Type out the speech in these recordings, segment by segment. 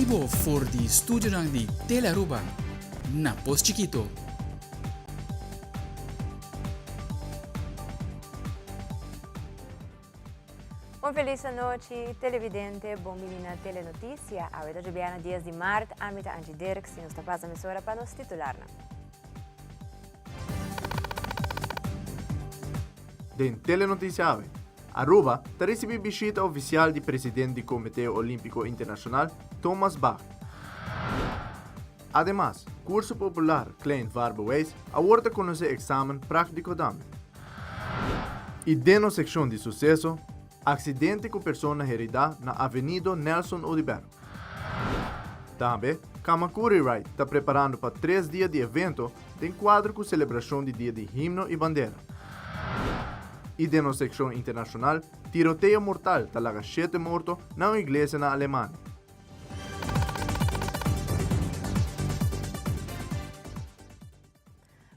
Arribo for di studio ng di Tele Aruba. Napos Chiquito. Un feliz noite, televidente, bom-vindo na Telenotícia. A hora de Juliana Dias de Marte, Amita Angie Dirks, e nos tapaz a emissora para nos titular. Den Telenotícia Ave. Aruba está recebendo visita oficial do presidente do Comitê Olímpico Internacional, Thomas Bach. Además, curso popular Klein Varbewijs aborda com esse exame prático também. E dentro da secção de sucesso, acidente com pessoa herida na Avenida Nelson Odiberto. Também, Kamakuri Ride está preparando para 3 dias de evento em quadro com celebração do dia de himno e bandeira. E dentro da secção internacional, tiroteio mortal talaga 7 mortos na uma igreja na Alemanha.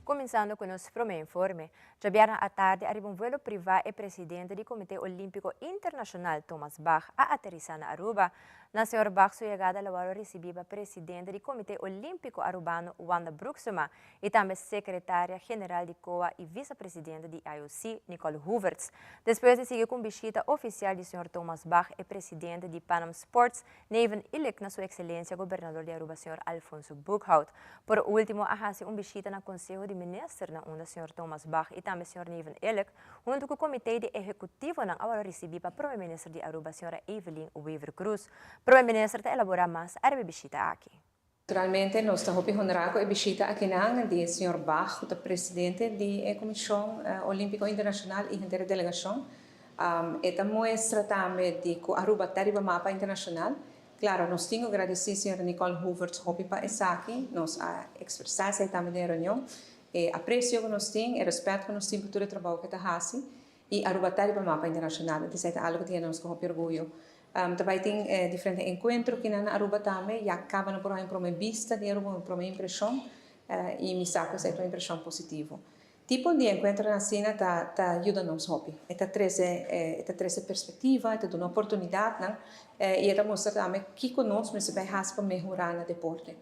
Começando com o nosso primeiro informe, já à tarde arriba um voo privado e presidente do Comitê Olímpico Internacional, Thomas Bach, a aterrissar na Aruba. Na senhora Bach, sua chegada lá recebeu a presidente do Comitê Olímpico Arubano, Wanda Bruxema, e também secretária-geral de COA e vice-presidente do IOC, Nicole Hooverts. Depois de seguir com a visita oficial do senhor Thomas Bach e presidente de Panam Sports, Neven Illich, na sua excelência, governador de Aruba, senhor Alfonso Buchhout. Por último, a uma visita no Conselho de Ministros, na onde o senhor Thomas Bach e também o senhor Neven Illich, junto com o Comitê de Executivo, na hora recebi para o primeiro-ministro de Aruba, senhora Evelyn Weaver Cruz. O primeiro-ministro está elaborar mais a visita aqui. Naturalmente, nós estamos honorando a visita aqui do Sr. Bach, o presidente da Comissão Olímpica Internacional e da delegação. Esta mostra também de que Aruba tem um mapa internacional. Claro, nós temos que agradecer a senhora Nicole Hooverts por estar aqui, nós expressar também na reunião. Aprecio que nós temos, respeito que nós temos por todo o trabalho que está fazendo. E Aruba tem um mapa internacional, isso é algo que nós temos orgulho. Também tem diferentes encontros que na Aruba também, e acaba por uma vista de Aruba, por uma impressão, e me saco essa uma impressão positiva. Tipo de encontro na cena está ajuda-nos hobby. Está traz perspectiva, está dando oportunidade, né? E está mostrando também que conosco nós vai fazer para melhorar no deporte.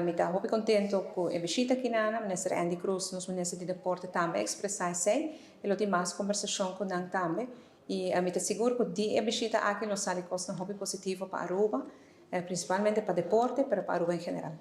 Me está muito contente com a visita aqui na ministra Andy Cruz, nosso ministro de deporte também expressar-se, e ele tem mais conversação com nós também. E me está seguro que a visita aqui nos sai costa hobby positivo para Aruba, principalmente para deporte, pero para Aruba em geral.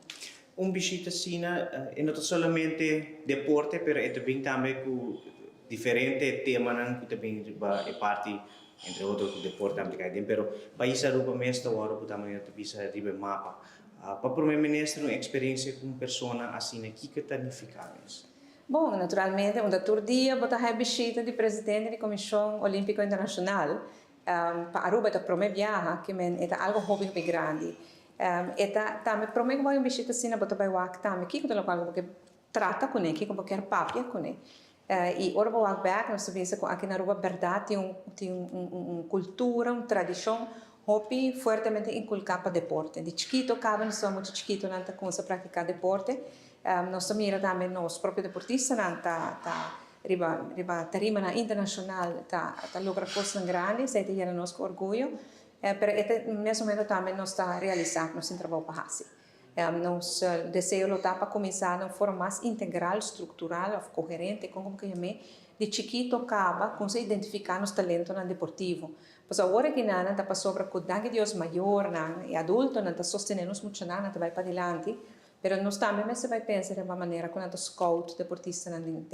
Visita Sina e não somente deporte, pero também com diferentes temas que também é parte entre outros deporte também, pero país Aruba mesmo agora também bisa ribe mapa. Para o primeiro-ministro uma experiência com pessoa assim que significa isso. Bom, naturalmente, um outro dia, vou ter a visita do presidente da Comissão Olímpica Internacional para Aruba, para primeira viagem, que é algo hobby bem grande. Também, para mim, uma visita assim, vou ter também, que é algo que trata com ele, que quer papia com ele. E ora vou back, nós sabemos que aqui na Aruba, verdade, tem uma cultura, uma tradição, hobby fortemente inculcada para deporte. De chiquito, cabe, nós somos muito chiquito, não começa a praticar deporte. Nós mira também nós próprios deportistas riba tarima internacional tá logra coisas grandes e tem nós com orgulho nesse momento também nós está realizando nosso trabalho para fazer nós desejamos lutar para começar de forma mais integral estrutural coerente como que chame de chiquito acaba com se identificar nos talentos no deportivo pois agora que nada está para sobre com dangue Deus maior e adulto não está sostenendo muito nada vai para adiante. Pero nós também se vai pensar de uma maneira com os scouts, deportistas no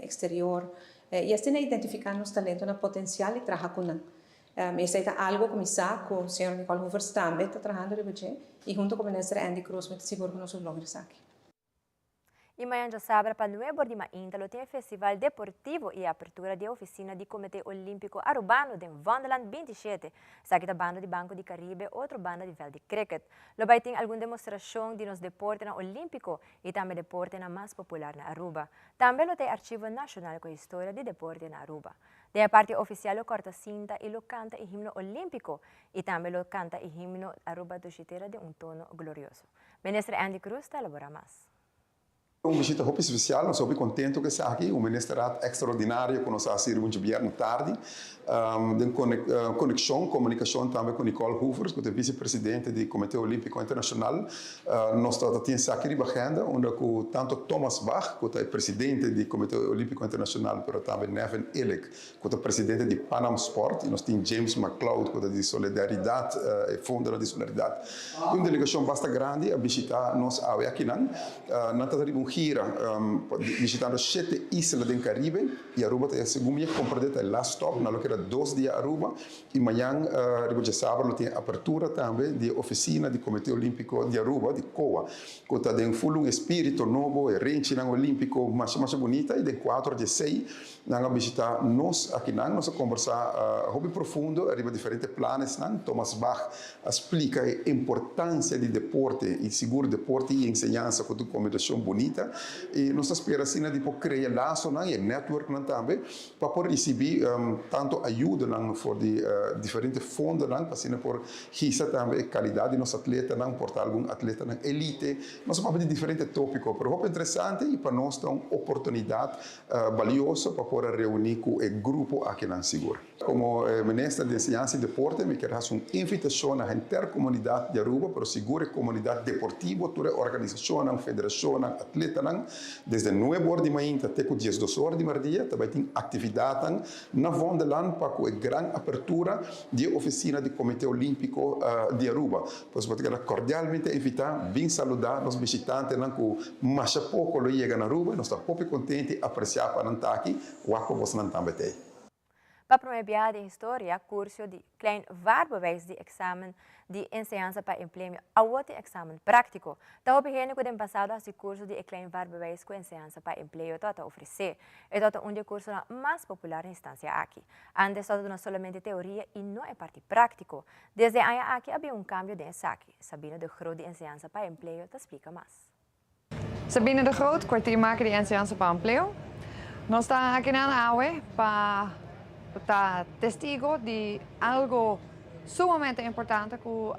exterior, e assim identificar os talentos, o potencial e trabalhar com eles. Isso é algo que me sabe, o senhor Nicole Hooverts também está trabalhando e junto com o ministro Andy Cruz, me seguro que nós logramos aqui. E amanhã já sabe, para o Ebor de Maíntalo, tem o Festival Deportivo e a abertura da oficina do Comitê Olímpico Arubano de Wonderland 27. Aqui está a banda de Banco de Caribe, outra banda de Vel de Cricket. Lá vai ter alguma demonstração de nos deportes na Olímpico e também deporte na mais popular na Aruba. Também tem Arquivo Nacional com a história de deporte na Aruba. Da parte oficial, o corta cinta e lo canta o himno olímpico e também lo canta o himno Aruba do Chitera de tono glorioso. Ministro Andy Cruz está elaborando mais. Uma visita muito especial, nós estamos contentes que está aqui, um ministro extraordinário que nos ha sido um dia tarde, de conexão, comunicação também com Nicole Hoover, que é vice-presidente do Comitê Olímpico Internacional. Nós temos aqui na agenda, onde tanto Thomas Bach, que é presidente do Comitê Olímpico Internacional, mas também Nevin Illich, que é presidente de Panam Sport, e nós temos James McLeod, que é de Solidariedade, fundador de Solidariedade. Uma delegação bastante grande a visitar nós aqui, nós temos uma gira visitando 7 islas do Caribe, e Aruba é a segunda compreendida last stop, na que 2 dias Aruba, e amanhã, sábado, tem abertura também da oficina do Comitê Olímpico de Aruba, de COA, que tem um espírito novo, e ranking olímpico mais bonita, e de 4 de 6, nós visitar nós aqui, nós conversar hobby profundo, arriba diferentes planos, Thomas Bach explica a importância do deporte, e seguro deporte e ensinança com uma combinação bonita, e nós esperamos assim, de criar laço e network também, para poder receber tanto ajuda por diferentes fundos, para por risa também a qualidade de nosso atleta, portar algum atleta na elite, nós vamos de diferentes tópicos, mas é interessante e para nós é uma oportunidade valiosa para poder reunir com o grupo aqui na Seguro. Como ministro de Ensinança e Deporte, me quero fazer uma invitação à intercomunidade de Aruba, para segurar a comunidade deportiva, toda a organização, a federação, a atleta, desde 9 horas de manhã até 12 horas de meio-dia, também tem atividade na Vondeland para a grande abertura da oficina do Comitê Olímpico de Aruba. Pois eu quero cordialmente invitar, bem saludar os visitantes que mais pouco chegam na Aruba, nós estamos muito contentes de apreciar para estar aqui, o que vocês também têm. Para promover a história, curso de klein waarbewijs de examen de enseñanza para empleo a outro examen prático. Tá obtendo que o passado esse curso de klein waarbewijs com enseñanza para empleo tá oferecer. É um dos cursos mais popular na instância aqui. Antes todo não somente teoria e não é parte prático. Desde aí aqui havia cambio de ensaque. Sabina de Groot de enseñanza para empleo te explica mais. Sabine de Groot, kwartiermaker de enseñanza para empleo. Nós estamos aqui na AUE para testigo de algo sumamente importante com o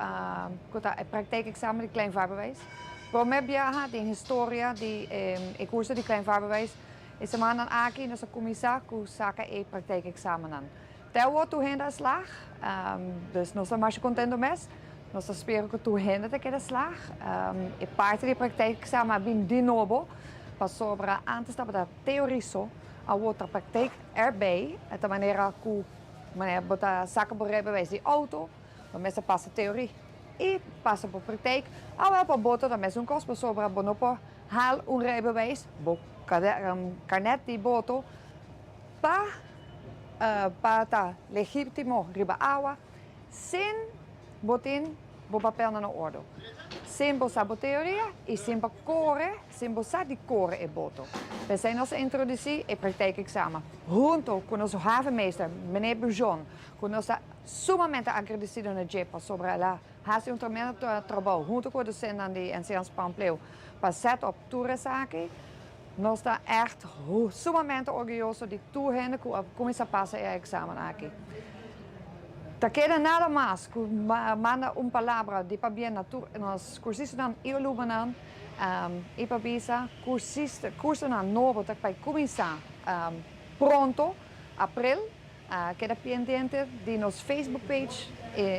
praktijkexamen de klein vaarbewijs. Voor mij viaja de historia de curso de klein vaarbewijs. E semana aqui nós começar com saca e praktijkexamen aan. Até o outro renda slag, dus nós estamos mais contentes mesmo. Nós esperamos que tu renda te quede slag. E parte de praktijkexamen bem de novo, para sobre antes da teoria só. A outra praktijk erbij, de manier que botar saca por rijbewijs de auto, dan mensen passen theorie e passa por praktijk. Al para botar dan mensen kost sobre bonopo haal rijbewijs, carnet de boto para legítimo riba agua, sem botin bo papel na orde. Sem botar teoria e sem correr, sem botar de correr e boto. We zijn ons introductie en praktijkexamen. Junto com nosso havenmeester, meneer Bujon, com nossa sumamente agradecido na JEPA sobre ela fazer tremendo trabalho junto com o docente de enseñanza para empleo para set op toerenzaken. Nós estamos echt sumamente orgulhosos de toegenen que começa a passar o examen aqui. Não queda nada mais que manda palavra de para bem nos cursistas e alunos e para bisa curso novo que vai começar pronto, abril, queda pendente de nos Facebook page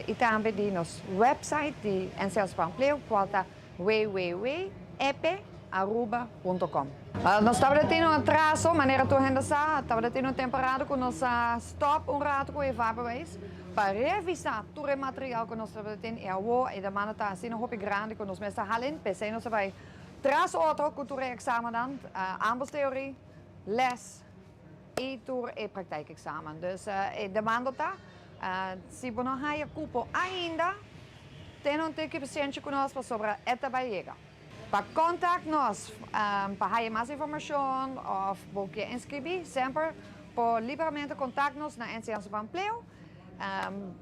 e também de nos website de Enseñanza para Empleo, qual está www.eparuba.com. Nós estamos tendo um atraso, maneira que ainda está, estamos tendo uma temporada que nós stop rato com o vaarbewijs para revisar todo o material que nós estamos tendo e a demanda está assim um grande que nós mesmos halen, pensei nós vai tras outro cultura examen dan, aanbodsteorie, les e tour e praktijkexamen. Dus a demanda está, se você não há cupo ainda, tem que paciente conosco sobre esta vai chegar. Para contatar-nos, para ter mais informação ou para inscrever, sempre por livremente contatar-nos na Enseñanza para Empleo.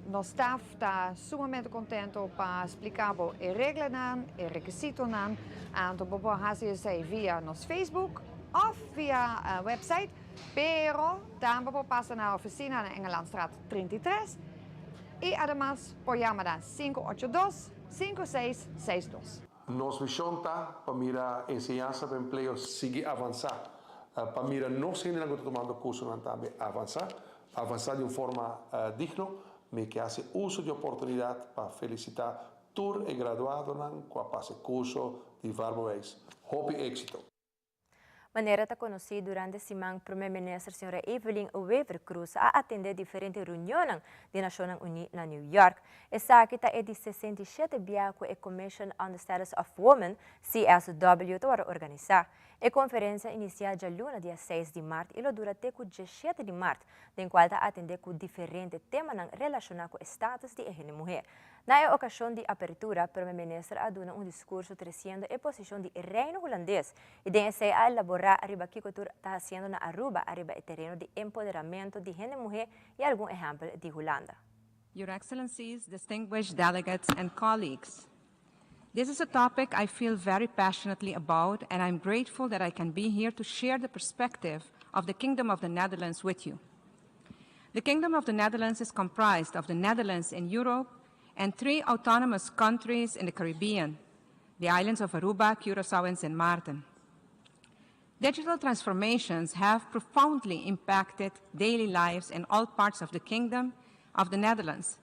Nosso staff está sumamente contente para explicar as regras e requisitos. Então, você pode via nosso Facebook ou via website, pero também pode passar na oficina na Engelandstraat 33 e, además, pode chamar 582-5662. Nos missão tá para mira enseñança para emprego seguir avançar. Para mira não ser nada tomando curso não também avançar de uma forma digna, mas que hace uso de oportunidade para felicitar todos os graduados com a passe curso de Varboweis. Hope êxito. Maneira está conhecida durante a semana, Primeira-Ministra Sra. Evelyn Wever Cruz a atender diferentes reuniões da Nações Unidas na New York. Essa aqui é de 67 biaco e Commission on the Status of Women, CSW, para organizar. A conferência inicia já luna, dia 6 de março, e dura até o dia 7 de março, em qual está atender com diferentes temas relacionados com o status de a mulher. Na ocasião de abertura, a Primeira-Ministra aduna discurso trazendo a posição do reino holandês e desea a elaborar arriba que está fazendo na Aruba arriba o terreno de empoderamento de mulher e algum exemplo de Holanda. Your Excellencies, distinguished delegates and colleagues, this is a topic I feel very passionately about, and I'm grateful that I can be here to share the perspective of the Kingdom of the Netherlands with you. The Kingdom of the Netherlands is comprised of the Netherlands in Europe and 3 autonomous countries in the Caribbean, the islands of Aruba, Curaçao, and St. Martin. Digital transformations have profoundly impacted daily lives in all parts of the Kingdom of the Netherlands.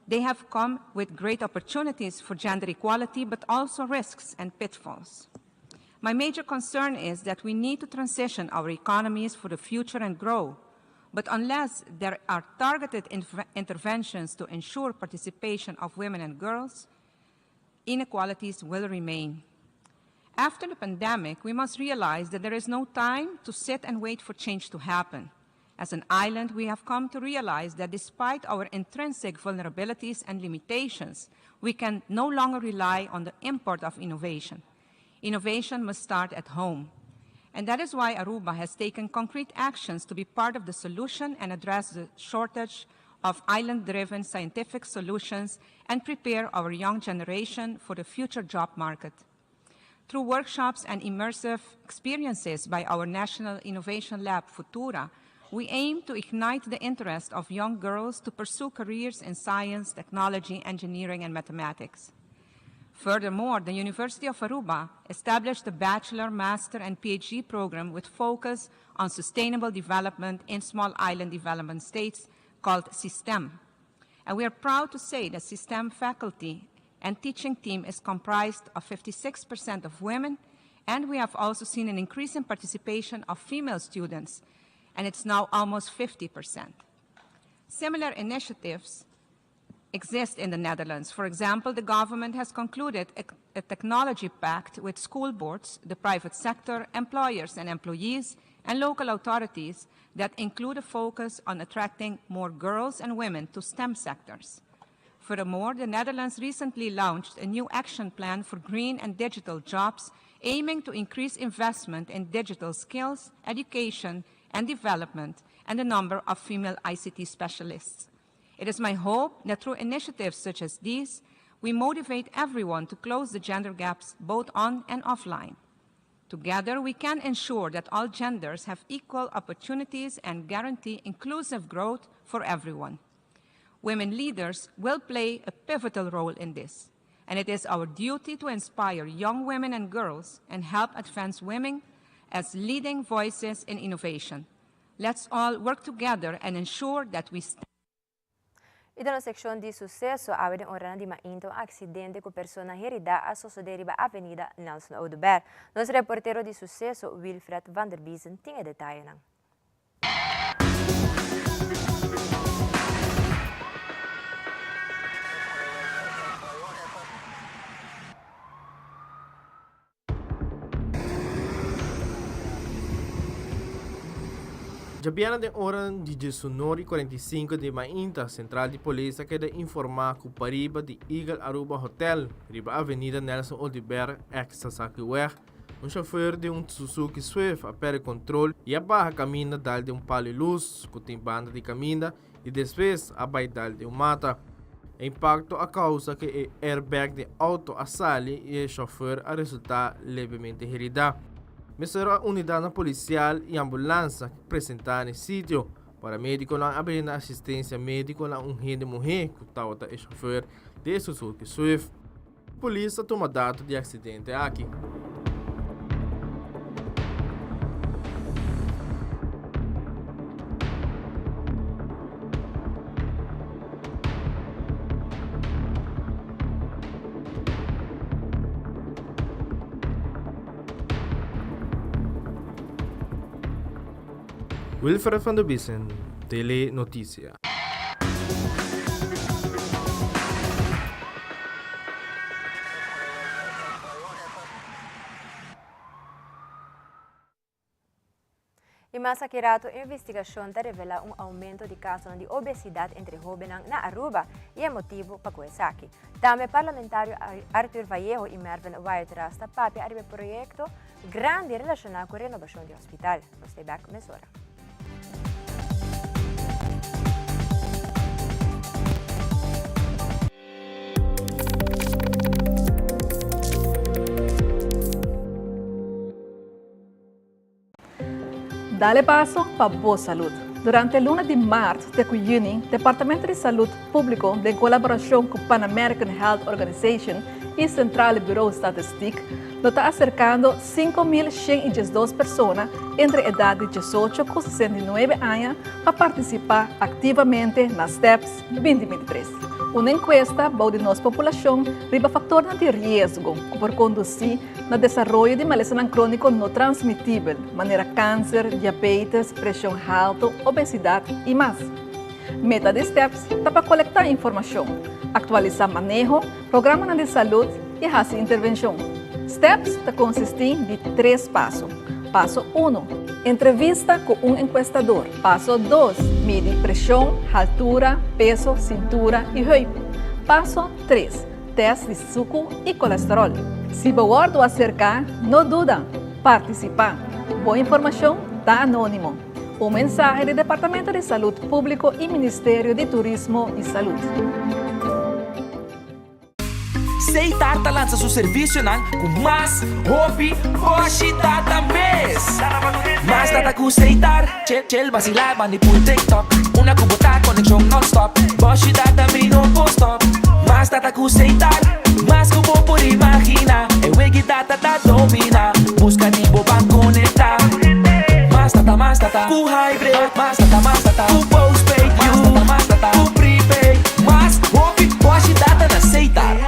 They have come with great opportunities for gender equality, but also risks and pitfalls. My major concern is that we need to transition our economies for the future and grow. But unless there are targeted interventions to ensure participation of women and girls, inequalities will remain. After the pandemic, we must realize that there is no time to sit and wait for change to happen. As an island, we have come to realize that despite our intrinsic vulnerabilities and limitations, we can no longer rely on the import of innovation. Innovation must start at home. And that is why Aruba has taken concrete actions to be part of the solution and address the shortage of island-driven scientific solutions and prepare our young generation for the future job market. Through workshops and immersive experiences by our National Innovation Lab, Futura, we aim to ignite the interest of young girls to pursue careers in science, technology, engineering, and mathematics. Furthermore, the University of Aruba established a bachelor, master, and PhD program with focus on sustainable development in small island development states called SISTEM. And we are proud to say that SISTEM faculty and teaching team is comprised of 56% of women, and we have also seen an increase in participation of female students, and it's now almost 50%. Similar initiatives exist in the Netherlands. For example, the government has concluded a technology pact with school boards, the private sector, employers and employees, and local authorities that include a focus on attracting more girls and women to STEM sectors. Furthermore, the Netherlands recently launched a new action plan for green and digital jobs, aiming to increase investment in digital skills, education, and development, and the number of female ICT specialists. It is my hope that through initiatives such as these, we motivate everyone to close the gender gaps both on and offline. Together, we can ensure that all genders have equal opportunities and guarantee inclusive growth for everyone. Women leaders will play a pivotal role in this, and it is our duty to inspire young women and girls and help advance women as leading voices in innovation. Let's all work together and ensure that we stand. E na seção de sucesso, há de hora de mainto acidente com persona herida a suceder na Avenida Nelson Oudebert. Nosso reporteiro de sucesso, Wilfred van der Biesen, tem detalhes. Jabiana de hora de 19:45 de manhã, Central de Polícia quer informar que o pariba de Eagle Aruba Hotel, riba Avenida Nelson Oudebert, ex-Sasakiwer, um chofer de Suzuki Swift a perde controle e a barra caminha dal de palo luz, que tem banda de caminha e depois a baidal de mata. Impacto a causa que o airbag de auto assale e o chofer a resultar levemente herido. Mesera unidade policial e ambulância apresentar no sítio. Para médico não abrir assistência médica na rede mulher que estava o chofer de Suzuki Swift. polícia toma dado de acidente aqui. Wilfred van der Biesen, Tele Notícia. E mas akirato investigação revela aumento de casos de obesidade entre jovens na Aruba e é motivo para Kuesaki. Também parlamentário Arthur Vallejo e Mervyn White rasta papi arriba projeto grande relacionado com a renovação de hospital. Nós back mesora. Dale paso para boa saúde. Durante o lunes de março de junho, o Departamento de Saúde Público, em colaboração com o Pan American Health Organization e Central Bureau de Estatística, está acercando 5.112 pessoas entre a idade de 18 e 69 anos para participar ativamente nas STEPS 2023. Uma encuesta de nossa população riba fatores de risco por conduzir no desenvolvimento de maleza crônico não transmitível, maneira câncer, diabetes, pressão alta, obesidade e mais. Meta de STEPS é para coletar informação, atualizar manejo, programa de saúde e fazer intervenção. STEPS consiste de 3 passos. Passo 1. Entrevista com um encuestador. Passo 2. Medir pressão, altura, peso, cintura e roupa. Passo 3. Teste de suco e colesterol. Se você acercar, não duda. Participar. Boa informação está anônimo. Um mensagem do Departamento de Saúde Público e Ministério de Turismo e Saúde. Seitar lança seu serviço com mais hobby, hoje data mês. Mais data com Seitar, chel vacilar, manipul TikTok. Uma cubota, conexão non-stop. Hoje data me não stop. Mais data com Seitar, mais que vou por imaginar. É wegi data da domina, busca de boban conectar. Mais data, com hybrid, mais data, com postpaid, mais data, com prepaid. Mais hobby, hoje data na Seitar.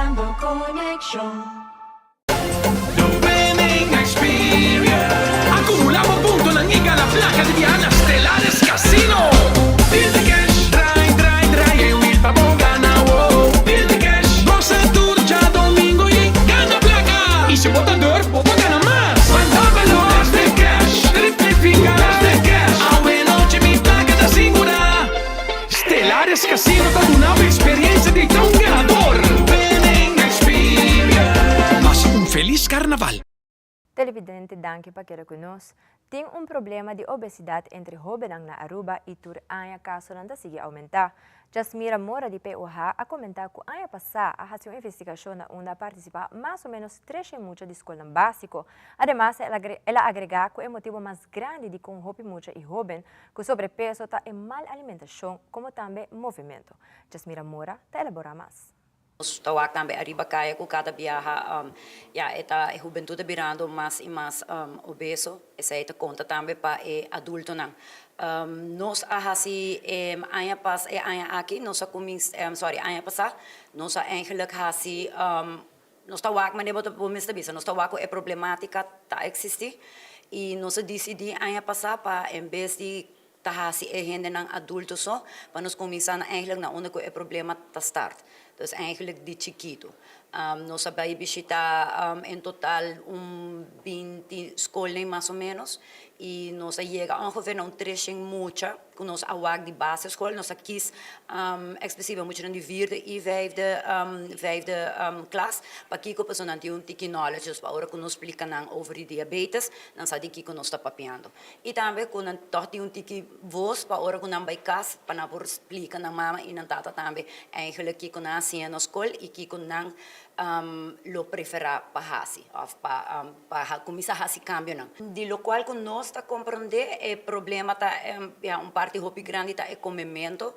The Winning Experience. Acumulamos puntos ng Iga la Placa de Diana Stellares Casino. Build the cash, try, e will pa gana, wow. Build the cash, goza todo ya domingo y gana placa. Y si bota dor, gana más. Mandámelo las de cash, triplifica las de cash. Awe noche mi placa da segura. Stellares Casino con una experiencia de un ganador. Feliz Carnaval! Televidente, danke para querer conosco. Tem problema de obesidade entre jovens na Aruba e tur anya caso nanda sigue aumentar. Jasmira Mora de POH a comentar que anya passar a fazer uma investigação na onde participar mais ou menos 3 muitas de escola básico. Además, ela agrega que o motivo mais grande de com roupa muita e jovem que sobrepeso está em mal alimentação, como também movimento. Jasmira Mora está elaborar mais. Tawag também arriba kaya ko cada viaja eta a juventude virando mais e mais obeso essa eta conta também para adulto não nós assim anya pas anya aqui nós anya passar nós eigenlijk assim nós tawag mas nem botar mista bisa nós tawag é problemática tá existe e nós decidi anya passar para em vez de tahasi gente ng adulto so para nós começar eigenlijk na onde é problema tá start. Dus eigenlijk de chiquito. Nós sabemos visitar em total 20 escolas mais ou menos e nós chega ongeveer a 3 muita que nós awag de basisschool nós quis exclusief moet je de 4e e 5e klas para que a pessoa tenha tiki knowledge dus para que nós explica over diabetes dan sa diki que nós está papiando e também quando toch die tiki voz para que nós vai casa para por explica na mama e na tata também eigenlijk que nós assim na escola e que nós lo prefera para hasi, of para começar hasi cambio não. De lo qual que nós está compreender é problema tá parte hopi grande tá é comimento,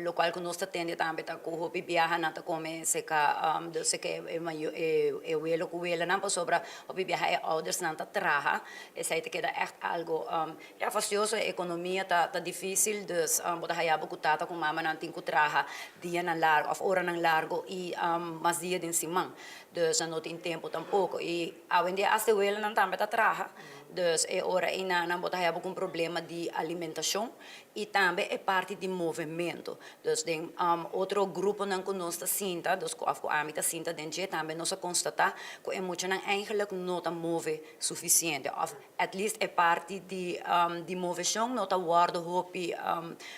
lo qual que nós está tende também tá com hopi viaja não tá come seca do se que é o elo que ela não para sobra hopi viaja é ouders não tá traga, essa aí que dá echt algo facioso, a economia tá difícil, dus bota hayabo kutata com mama não tem que traga dia na largo, of hora na largo e mas dia em cima, dus não tem tempo tampouco e ao dia as ela não também tá traga, dus é hora e não bota hayabo com problema de alimentação e também é parte de movimento, dus tem outro grupo não conosco sinta, dus com a amita sinta dentro também nós constatar que é muito não eigenlijk não tá move suficiente, of at least é parte de movição não tá guardo hopi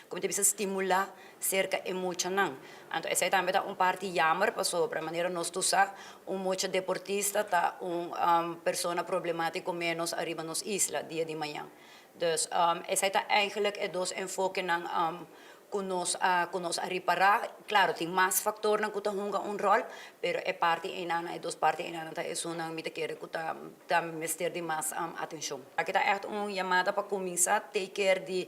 como te precisa estimular cerca emocional. Então, essa também é parte jammer para sobre a maneira nós usar muito deportista tá persona problemática menos arriba nos isla dia de manhã. Dus essa é eigenlijk é dos enfoque não conosco a reparar, claro, tem mais fator na kuta hunga rol, pero é parte inana é dos parte inana tá é uma mita querer kuta tá mester de mais atenção. Aqui tá echt chamada para começar take care de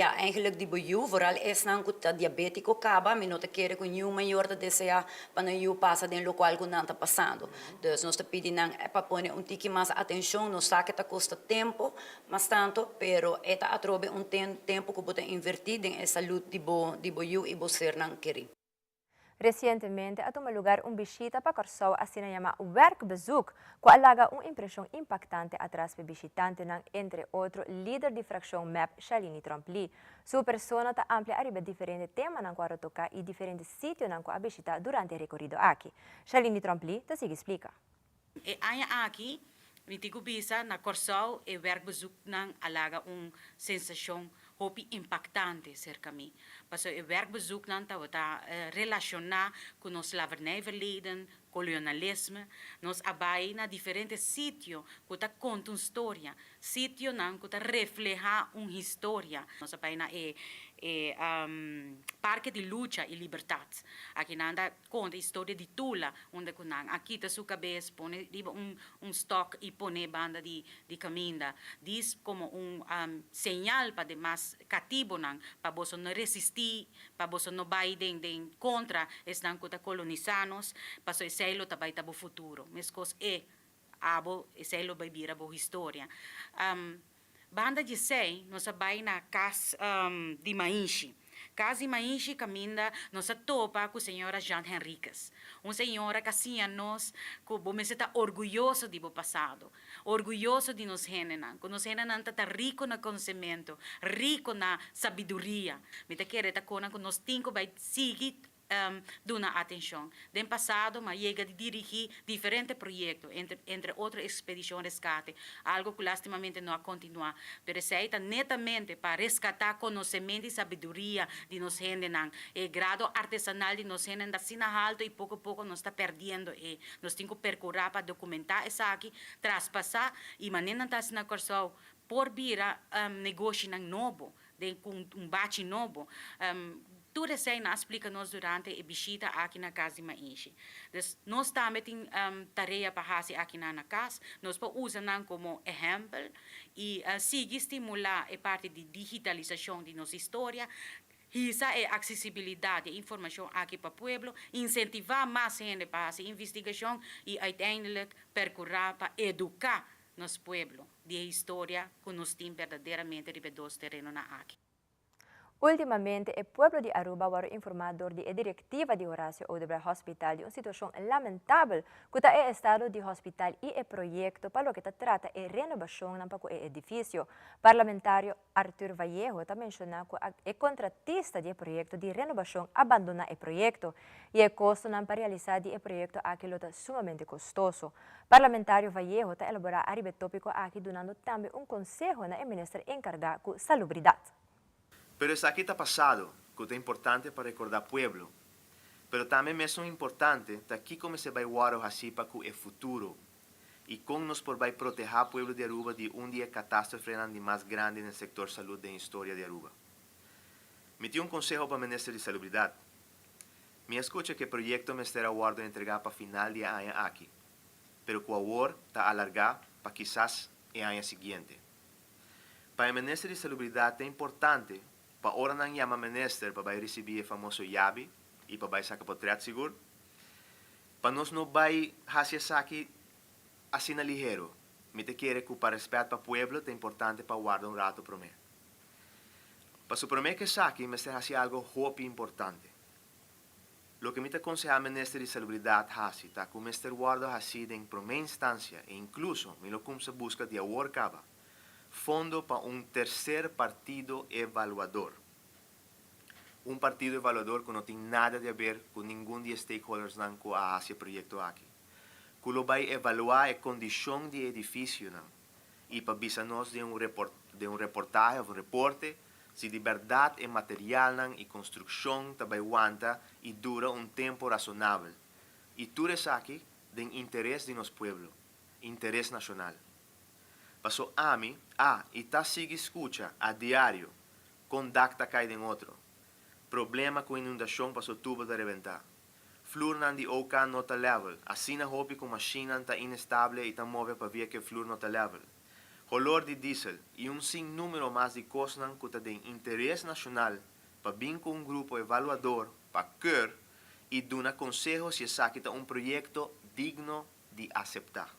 eigenlijk de boiu, vooral es nan kuta diabético caba, me nota querer com new maior da deseja para não passa den local que não tá passando. Dus nós tá pedindo para pôr tiki mais atenção, não sabe que tá custa tempo, mas tanto, pero é tá atrobe tempo que pode invertir em essa luta de boiu e ser não querer. Recientemente, a tomar lugar visita para Corsou, assim chama werkbezoek, que alaga impressão impactante atrás do visitante, entre outros, líder de fração MAP, Shalini Trompli. Sua persona está amplia arriba diferentes temas na qual tocar e diferentes sítios na qual visita durante o recorrido aqui. Shalini Trompli, te sigue explica. E aqui, nitigo bisa na Corsou e werkbezoek nang alaga sensação hopi impactante cerca mim. Paso e werkbezoek nan ta relacionar com nos slavernijverleden, kolonialisme, nos abai na diferentes sítios que ta conta história, sítio nan que ta refleja história. Nos abai na Parque de Lucha e Liberdade. Aqui nanda conta a história de Tula, onde kunang aqui ta sua cabeça pone stock e pone banda de caminda. Diz como señal para demais cativo nang para você não resistir, para você não vai den contra es nang kuta colonizanos, para so iselo tabay tabo futuro. Mescos abo iselo vai bira bo história. Banda de sei, nós vai na casa de Mainchi. Casa de Mainchi caminha, nós topa com a senhora Jean Henriques. Uma senhora que assim nós, que você está orgulhoso de bo passado, orgulhoso de nos genenan, que nos genenan está rico na conhecimento, rico na sabedoria. Me te quer tá com nós tinco vai seguir duna atenção. Den passado, mas chega de dirigir diferentes projetos, entre outras expedições de resgate, algo que lastimamente não a continuar. Pero se netamente para resgatar conhecimento e sabedoria de nos gente, e grado artesanal de nos gente, da sina alto e pouco a pouco nos está perdendo. E nós temos que percorrer para documentar isso aqui, traspassar e maneira não está na Corsou por vir negócio novo, com bate novo. Tudo isso aí explica-nos durante a visita aqui na casa de Mainchi. Então, nós também temos tarefa para fazer aqui na casa, nós podemos usar como exemplo e seguir estimular a parte de digitalização de nossa história, essa é a acessibilidade de informação aqui para o povo, incentivar mais gente para fazer investigação e, uiteindelijk, percorrer para educar nosso povo de história que nós temos verdadeiramente ribedos terreno na aqui. Ultimamente, o pueblo de Aruba foi informado de a diretiva de Horácio Odebrecht Hospital de uma situação lamentável que é estado de hospital e o projeto para o que trata a renovação do edifício. Parlamentário Arthur Vallejo também mencionou que o contratista do projeto de renovação abandona o projeto e o custo para realizar o projeto aquilo é sumamente custoso. Parlamentário Vallejo está elaborar a tópico aqui dando também conselho na ministra encargada com salubridade. Pero isso aqui está passado, que é importante para recordar o povo. Pero também mesmo importante, está aqui como se vai guardar assim para o futuro. E como nos por vai proteger o povo de Aruba de dia catástrofe de mais grande no setor saúde da história de Aruba. Me tinha conselho para o ministro de Salubridade. Me escucha que proyecto me estará guardo entregar para final de año aquí, pero con ahora está alargar para quizás el año siguiente. Para el Ministerio de Salubridad es importante, para ahora no llama Minister para recibir el famoso YABI y para sacar potret seguro. Para nos no vai hacia aquí así na ligero. Me te quiere que para respeto para el pueblo es importante para guardar un rato para mí. Para su promesa que saque, me está haciendo algo muy importante. Lo que me te aconseja al Ministerio de Salubridad hace, está que o Mr. guarda así en primera instancia e incluso me lo se busca de ahora caba, fondo para un tercer partido evaluador. Un partido evaluador que no tiene nada de ver con ningún de los stakeholders que hace el proyecto aquí. Que lo va a evaluar la condición de edificio y para avisarnos de un reportaje o un reporte si de verdad el material y construcción también aguanta y dura un tiempo razonable. Y tú eres aquí de interés de nuestro pueblo, interés nacional. Pasó a mí, y ta sigue escucha a diario, contacta cae de otro. Problema con inundación pasó tubo de reventar. Flur nan di oka nota level, así na hopi con machina ta inestable y ta move para ver que flur nota level. Color de diesel y un sinnúmero más de cosas que de interés nacional para vir con un grupo evaluador para que y dar consejos si saquita un proyecto digno de aceptar.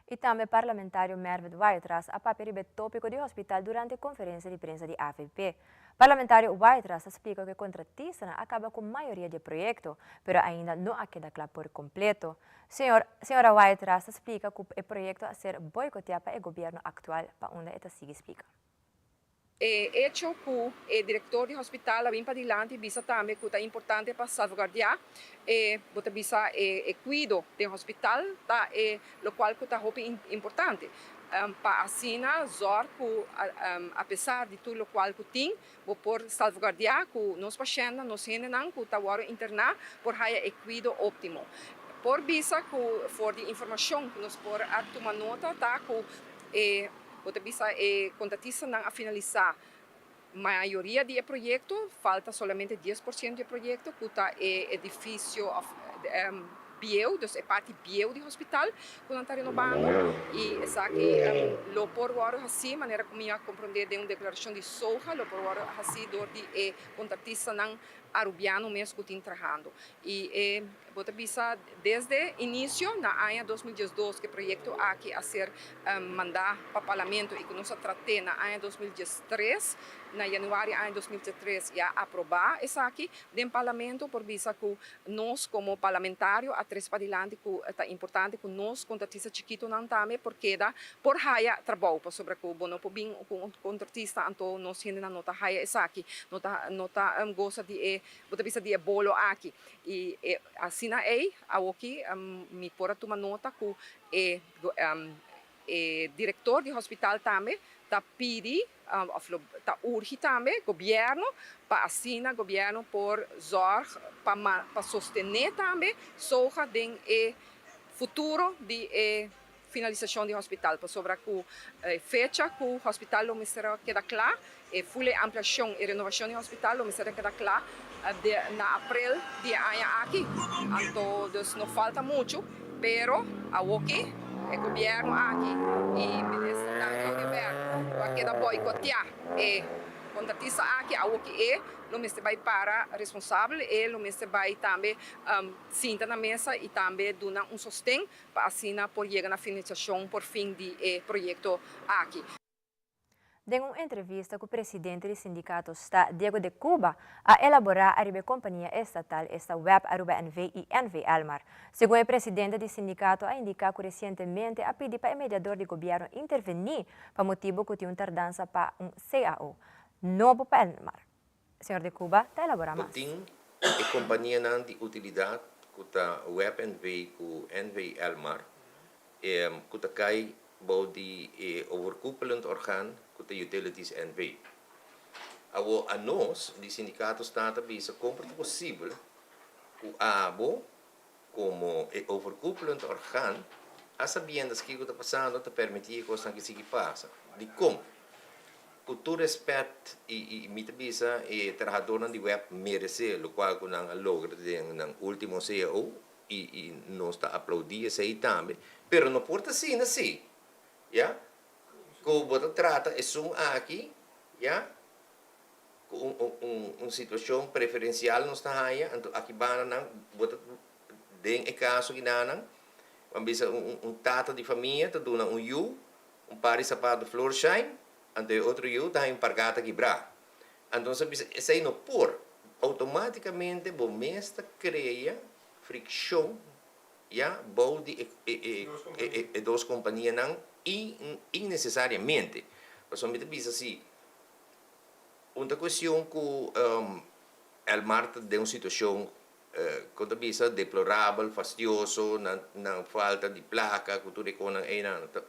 E também parlamentário Merved Waitras a papel tópico de hospital durante a conferência de prensa de AFP. Parlamentário Waitras explica que contratista acaba com a maioria do projeto, mas ainda não queda claro por completo. Senhora Waitras explica que o projeto a ser boicoteado pelo governo atual, para onde ela sigue explica. Hecho que o diretor do hospital vem para adiante, bisa também que é importante para salvaguardar bota bisa cuido do hospital, tá o qual que é muito importante. Para assim, zor que apesar de tudo o qual que tem, vou por salvaguardar que nos pacientes, nos gente que tá agora internar, por haver cuido óptimo. Por bisa que for de informação que nos por tomar nota, tá que bota bisa contratista a finalizar a maioria do projeto, falta somente 10% do projeto, que está edifício bio, dus é parte bio do hospital, que não está renovando. E essa aqui, lo por agora assim, maneira como eu compreender de uma declaração de soja, lo por agora assim, do de contratista não arubiano mesmo que está trabalhando. E bota bisa desde início na ano 2012 que o projeto aqui a ser mandado para o parlamento e que nós tratamos na ano 2013, na januário de 2013 já aprovar essa aqui do parlamento por bisa que nós como parlamentário a três para adiante que é importante que nós contratista chiquito não também porque dá por haia trabalho para sobre que bono por bem com contratista então nós ainda não nota haia essa aqui nota gosta de bota bisa de bolo aqui e assim a aqui me pora tomar nota que diretor do hospital também tá pedi tá urge também governo para assinar governo por zorg para sostener também soja den futuro de finalização do hospital para sobre a fecha que o hospital lo será queda claro full ampliação e renovação do hospital lo será queda claro na abril de ano aqui então não falta muito pero aqui o governo aqui e o governo vai quedar boicotear contratista aqui aqui lo mestre vai para responsável e lo mestre vai também sinta na mesa e também dar sostém para assinar por chegar na finalização por fim de projeto aqui. Em uma entrevista com o presidente do sindicato está Diego de Cuba a elaborar a companhia estatal esta web Aruba NV e NV Almar. Segundo o presidente do sindicato, a indicar que recentemente a pedir para o mediador do governo intervenir para motivo que tem tardança para CAO. Novo para Almar. Senhor de Cuba, está elaborando mais. Tem a companhia de utilidade que a web NV com NV Almar que está cai de overkoepelend orgaan que a utilities NV. A nós, de sindicato Estado, bisa compra possível o ABO como overkoepelend orgaan, a sabiendas que está passando, te permitir que isso que se passa. De como? com todo respeito e muita bisa e trabalhador de web merece o qual com a logra no último CEO e não está aplaudir isso aí também, pero não porta assim, assim, já? Com o trata é sum aqui, já? Com situação preferencial não está aí, então aqui bana não bota den é caso que não, bisa tata de família, tá dando you, par de sapato Florsheim, ante outro you tá empargata quebrar. Então isso aí não por automaticamente o mestre cria fricção, já, bom de duas companhias não innecessariamente. Mas somente bisa assim, uma questão que el Marta de uma situação quando bisa deplorável, fastidioso, na falta de placa, cultura econômica,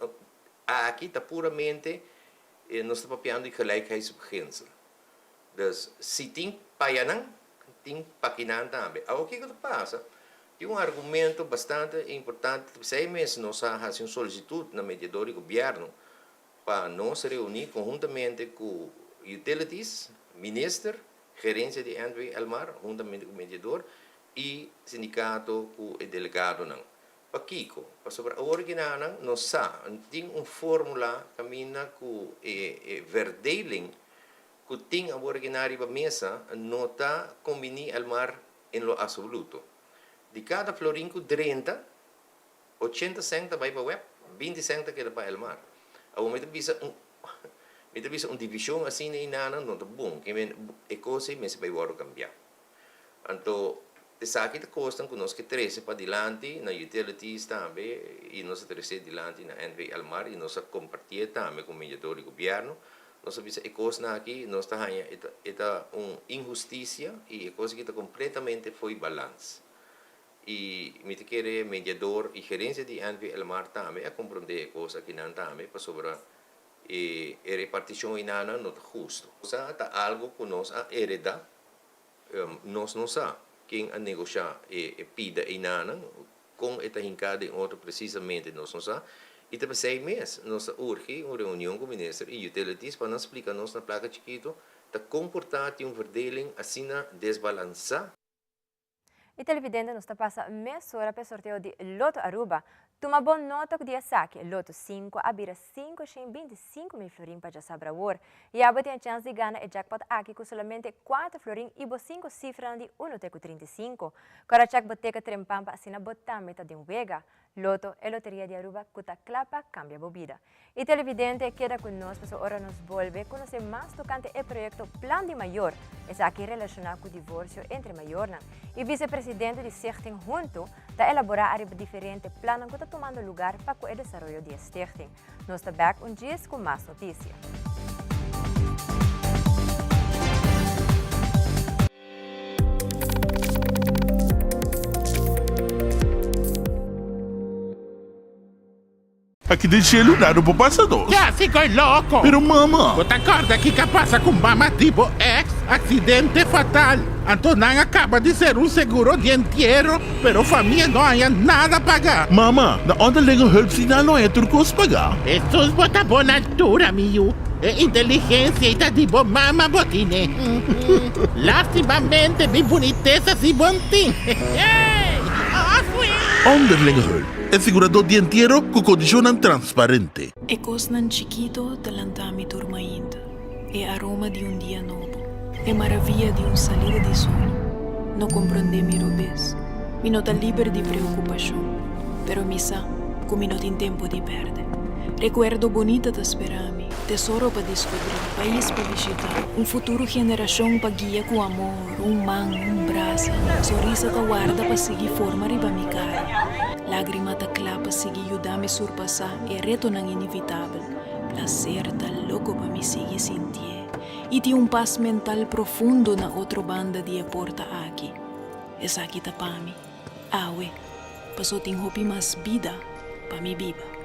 aqui está puramente nós estamos papiando de gelijkheidsurgentie. Dus se tem paianang, tem paquinan também. O que passa? Tem argumento bastante importante. Seis meses nós fazemos uma solicitude na mediador do governo para nós reunir conjuntamente com utilities, minister, gerência de NV Elmar, juntamente com o mediador, e sindicato com o delegado. Para Kiko, para sobre a original, nós tem uma fórmula que caminha com a verdeling que tem a original para a mesa, não está combinar Elmar em lo absoluto. De cada florim com 30, 80 centavos vai para a web, 20 centavos que é para Elmar. A momento bisa uma divisão assim na não está bom, que é coisa mas vai cambiar. Então Tesaki te costam conosco 13 para dilante na utilities também e nós 13 dilante na NV Elmar e nós compartilhamos também com o mediador do governo. Nós sabemos que coisa aqui nós está uma injustiça e coisa que está completamente foi balance. E me quer mediador e gerência de NV Elmar também a compreender coisa que não também para sobre a repartição inana não está justo. Está algo que nós a heredar nós não sabemos. Quem a negociar e pida inana com esta hincada em outro precisamente nós não sabemos. E depois 6 meses nós urge uma reunião com o ministro e utilities para nos explicar nós na placa chiquito de comportar de verdeling assim desbalançar. E televidente nos passa meia para o sorteio de Loto Aruba. Toma boa nota que dia saque Loto 5 abira 525 mil florim para já sabra war. E a tem a chance de ganhar o jackpot aqui com somente 4 florim e 5 cifras de 1,35. Para check boteca trempampa assim na botar meta de vega. Loto e Loteria de Aruba cuta clapa cambia bobida. E televidente queda conosco para hora nos volve conhecer mais tocante o projeto Plan de Mayor. É aqui relacionado com o divórcio entre Mayorna e vice-presidente de Stichting junto da elaborar diferentes planos que estão tomando lugar para o desenvolvimento de Stichting. Nós estamos back dia com mais notícias. Aqui del cielo nada può passare. Ya, ficou louco. Pero mamma. Você acorda que passa com mama tipo ex, acidente fatal. Antonan acaba de ser um seguro dianteiro, pero família não há nada a pagar. Mamma, na onderlinge hulpsignaal não é turcos pagar. Estos bota boa altura, miu. É inteligência e tá de boa mama botine. Lastimamente, bem boniteza e bontim. Onderlinge hulp. É segurador dianteiro com condição transparente. É coisa chiquito talantami turma ainda. É aroma de dia novo. É maravilha de salida de sonho. Não compreende mi robes. Mi não tá livre de preocupação. Pero mi sa, como não tem tempo de perder. Recuerdo bonita da sperami, tesoro para descobrir, país para visitar, futuro geração para guiar com amor, man, braço, sorriso da guarda para seguir forma riba mi cara. Lágrima da clapa seguir ajudar me surpassar e retornar inevitável. Prazer tá louco para me seguir sentir. E tem paz mental profundo na outra banda de a porta aqui. Essa aqui tá para mim. Awe, passou tem hopi mais vida para me viva.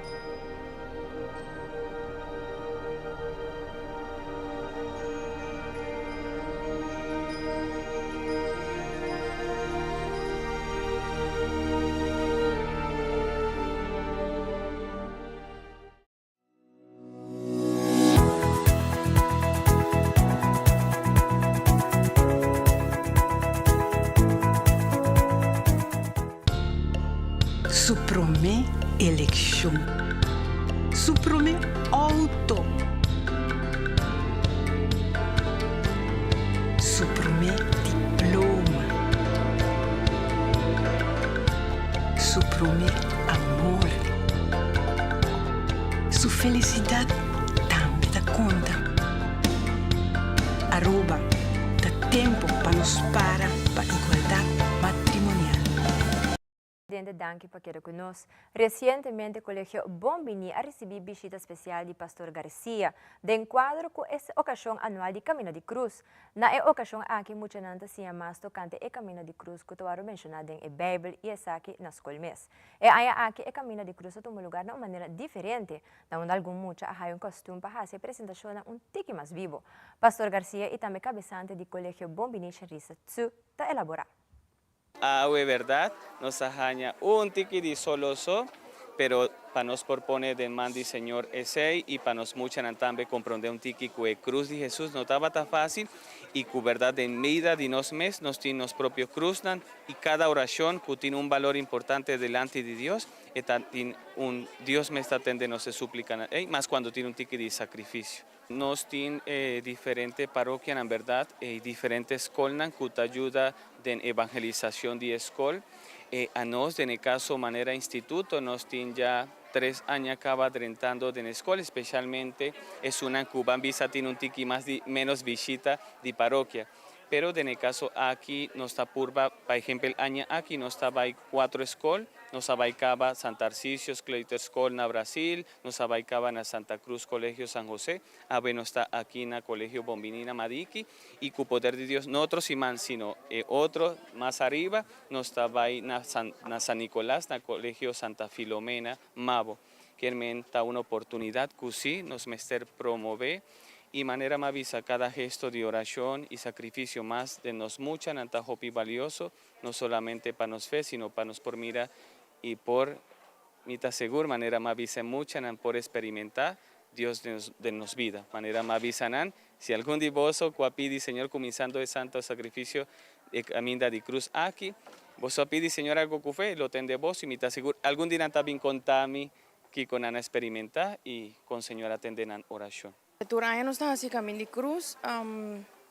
promê eleição. Su promê auto. Su promê diploma. Su promê amor. Su felicidade também da conta. Aruba da tempo para nos para igualdade matrimonial. Presidente Danky Paquero-Cunos. Recientemente, el Colegio Bombini ha recibido visita especial de Pastor García, de encuadro con esta ocasión anual de Camino de Cruz. Na ocasión aquí, mucha nanta siya más tocante el Camino de Cruz que tuwaro mencionado en el Bible y es aquí en el mes. Haya aquí el Camino de Cruz tomó lugar de una manera diferente, donde algún mucha hay un costumbre para hacer presentación un tiki más vivo. Pastor García y también cabezante del Colegio Bombini, Charissa Tzu, está elaborado. Es verdad, nos ajaña un tiki de soloso, pero para nos propone de mandi Señor ese y para nos mucha también comprender un tiki que cruz de Jesús no estaba tan fácil y que verdad en medida de nos tiene nos propio cruz y cada oración que tiene un valor importante delante de Dios y un Dios me está atendiendo se suplican más cuando tiene un tiki de sacrificio. Nos tiene diferentes parroquias en verdad y diferentes escuelas que te ayuda en evangelización de escuela. A nos, en el caso manera instituto, nos tiene ya 3 años acaba rentando en escuela, especialmente es una en Cuba, visa tiene un tiki menos visita de parroquia. Pero en el caso aquí nos está purba, por ejemplo, el año aquí nos estaba 4 escuelas, nos abaicaba Santa Arcisio, Clayton School na Brasil, nos abaicaba na Santa Cruz Colegio San José, no está aquí en el Colegio Bombini na Madiki, y con poder de Dios, no otro Simán, sino otro más arriba, nos estaba ahí na San Nicolás, na Colegio Santa Filomena, Mavo, que está una oportunidad que sí nos mester promover, y manera más visa cada gesto de oración y sacrificio más de nos mucha nanta hopi valioso, no solamente para nos fe, sino para nos por mira y por mita seguro, manera más visa mucha por experimentar Dios de nos vida. Manera más visa si algún de vos pidi Señor comenzando el santo sacrificio de caminda de cruz aquí, vos pidi Señor algo que fe, lo tende vos y mita seguro, algún día también contami que con ana experimentar y con Señor atendenan oración. Turaya nos está así Camino de Cruz,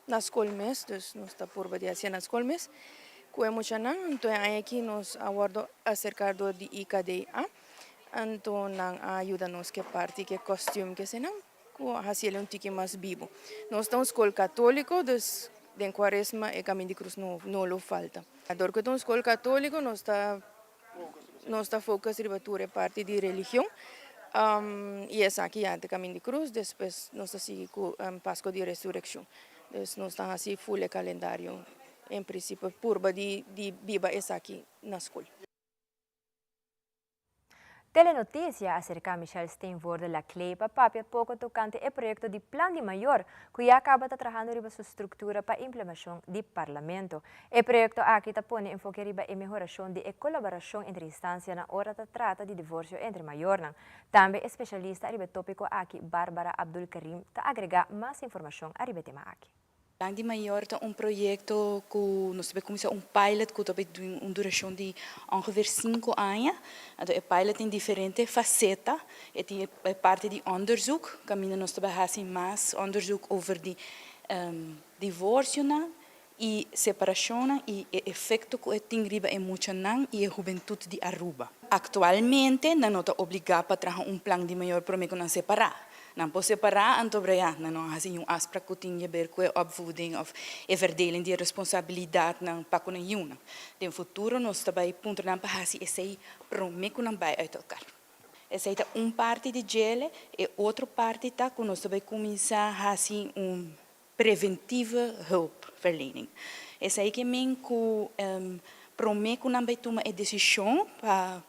nas colmes, dus nos está por de hacia nas colmes, que mucha nan, entonces aquí nos aguardo acerca de IKDA, entonces ayuda nos que parte que costume que se nan, que hacia un tiki más vivo. Nos está un escola católico, dus de Quaresma el Camino de Cruz no lo falta. Ador que un escola católico nos está focus ribatura parte de religión. Y es aquí ante Camino de Cruz, después nos sigue con Pascua de Resurrección. Entonces nos está así full el calendario, en principio, purba de viva es aquí en la escuela. Telenoticia acerca de Michelle Steinford de la Cleipa, papia poco tocante el proyecto de Plan de Mayor, que ya acaba trabajando en su estructura para implementación del Parlamento. El proyecto aquí pone enfoque en mejoración de colaboración entre instancias en la hora de trata de divorcio entre mayor. También especialista en el tópico aquí, Bárbara Abdul Karim, te agrega más información a el tema aquí. Plan de Mayor é projeto que nós temos começado pilot que tem uma duração de ongeveer 5 anos. Então, pilot em diferentes facetas. É parte de onderzoek. Caminho nós temos mais onderzoek over de divórcio e separação e o efeito que tem em Muchanan e a juventude de Aruba. Atualmente, não está obrigado a trazer plan de Mayor para não separar. Não pode separar, então, não há assim aspecto que tem a ver com a opvoeding of a verdeling de responsabilidade não para com nenhuma. No futuro, nós também ponto não para assim esse prometo não vai uit elkaar. Essa é parte de gele e outra parte tá que nós também começar assim preventiva hulpverlening. Essa é que men que prometo não vai tomar a decisão para